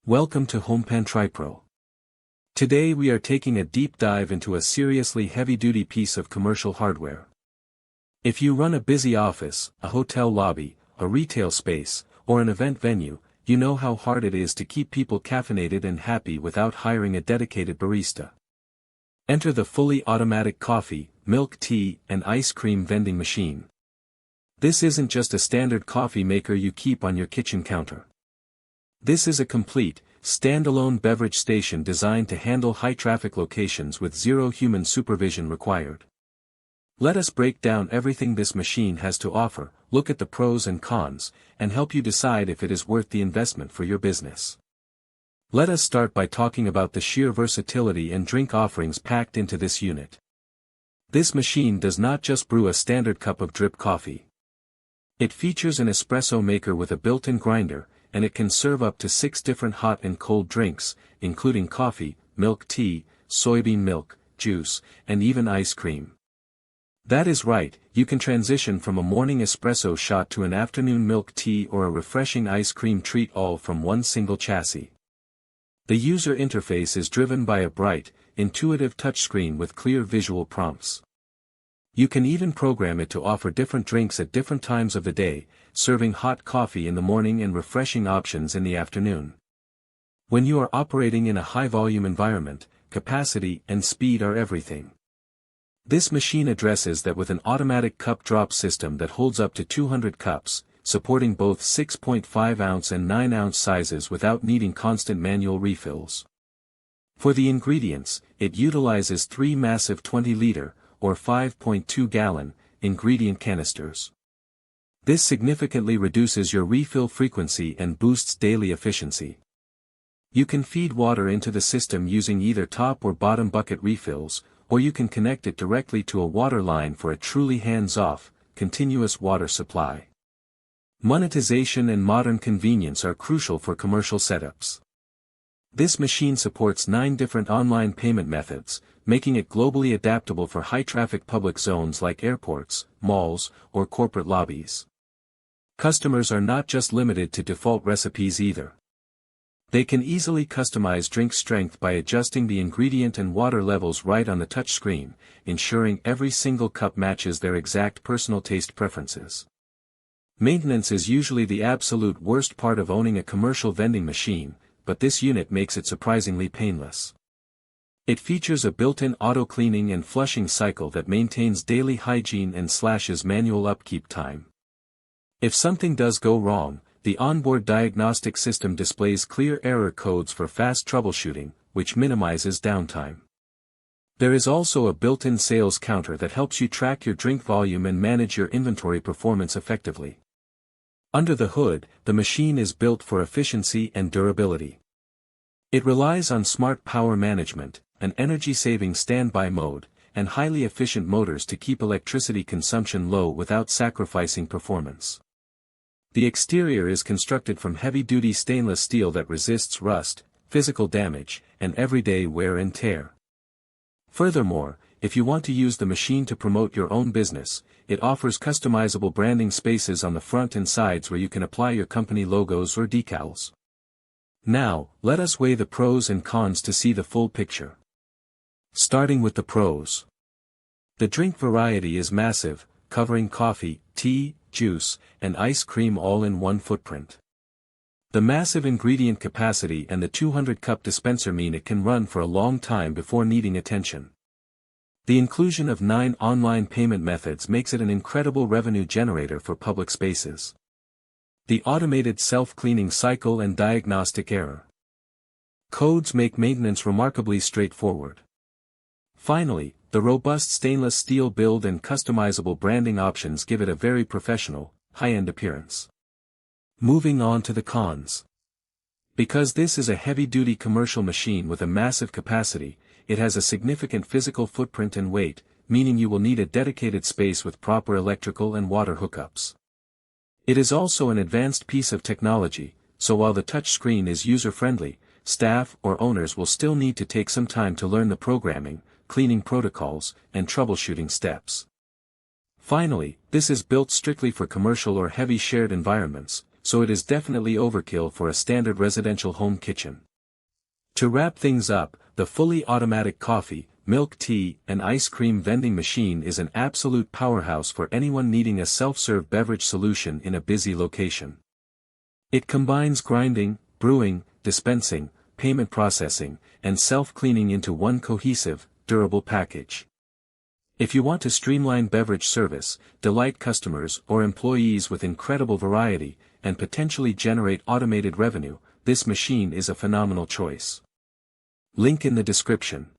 Welcome to HomePantry Pro. Today we are taking a deep dive into a seriously heavy-duty piece of commercial hardware. If you run a busy office, a hotel lobby, a retail space, or an event venue, you know how hard it is to keep people caffeinated and happy without hiring a dedicated barista. Enter the fully automatic coffee, milk tea, and ice cream vending machine. This isn't just a standard coffee maker you keep on your kitchen counter. This is a complete, standalone beverage station designed to handle high-traffic locations with zero human supervision required. Let us break down everything this machine has to offer, look at the pros and cons, and help you decide if it is worth the investment for your business. Let us start by talking about the sheer versatility and drink offerings packed into this unit. This machine does not just brew a standard cup of drip coffee. It features an espresso maker with a built-in grinder, and it can serve up to 6 different hot and cold drinks, including coffee, milk tea, soybean milk, juice, and even ice cream. That is right, you can transition from a morning espresso shot to an afternoon milk tea or a refreshing ice cream treat all from one single chassis. The user interface is driven by a bright, intuitive touchscreen with clear visual prompts. You can even program it to offer different drinks at different times of the day, serving hot coffee in the morning and refreshing options in the afternoon. When you are operating in a high-volume environment, capacity and speed are everything. This machine addresses that with an automatic cup drop system that holds up to 200 cups, supporting both 6.5-ounce and 9-ounce sizes without needing constant manual refills. For the ingredients, it utilizes 3 massive 20-liter, or 5.2-gallon, ingredient canisters. This significantly reduces your refill frequency and boosts daily efficiency. You can feed water into the system using either top or bottom bucket refills, or you can connect it directly to a water line for a truly hands-off, continuous water supply. Monetization and modern convenience are crucial for commercial setups. This machine supports 9 different online payment methods, making it globally adaptable for high-traffic public zones like airports, malls, or corporate lobbies. Customers are not just limited to default recipes either. They can easily customize drink strength by adjusting the ingredient and water levels right on the touchscreen, ensuring every single cup matches their exact personal taste preferences. Maintenance is usually the absolute worst part of owning a commercial vending machine, but this unit makes it surprisingly painless. It features a built-in auto-cleaning and flushing cycle that maintains daily hygiene and slashes manual upkeep time. If something does go wrong, the onboard diagnostic system displays clear error codes for fast troubleshooting, which minimizes downtime. There is also a built-in sales counter that helps you track your drink volume and manage your inventory performance effectively. Under the hood, the machine is built for efficiency and durability. It relies on smart power management, an energy-saving standby mode, and highly efficient motors to keep electricity consumption low without sacrificing performance. The exterior is constructed from heavy-duty stainless steel that resists rust, physical damage, and everyday wear and tear. Furthermore, if you want to use the machine to promote your own business, it offers customizable branding spaces on the front and sides where you can apply your company logos or decals. Now, let us weigh the pros and cons to see the full picture. Starting with the pros. The drink variety is massive, covering coffee, tea, juice, and ice cream all in one footprint. The massive ingredient capacity and the 200-cup dispenser mean it can run for a long time before needing attention. The inclusion of 9 online payment methods makes it an incredible revenue generator for public spaces. The automated self-cleaning cycle and diagnostic error codes make maintenance remarkably straightforward. Finally, the robust stainless steel build and customizable branding options give it a very professional, high-end appearance. Moving on to the cons. Because this is a heavy-duty commercial machine with a massive capacity, it has a significant physical footprint and weight, meaning you will need a dedicated space with proper electrical and water hookups. It is also an advanced piece of technology, so while the touchscreen is user-friendly, staff or owners will still need to take some time to learn the programming, cleaning protocols, and troubleshooting steps. Finally, this is built strictly for commercial or heavy shared environments, so it is definitely overkill for a standard residential home kitchen. To wrap things up, the fully automatic coffee, milk tea, and ice cream vending machine is an absolute powerhouse for anyone needing a self-serve beverage solution in a busy location. It combines grinding, brewing, dispensing, payment processing, and self-cleaning into one cohesive, durable package. If you want to streamline beverage service, delight customers or employees with incredible variety, and potentially generate automated revenue, this machine is a phenomenal choice. Link in the description.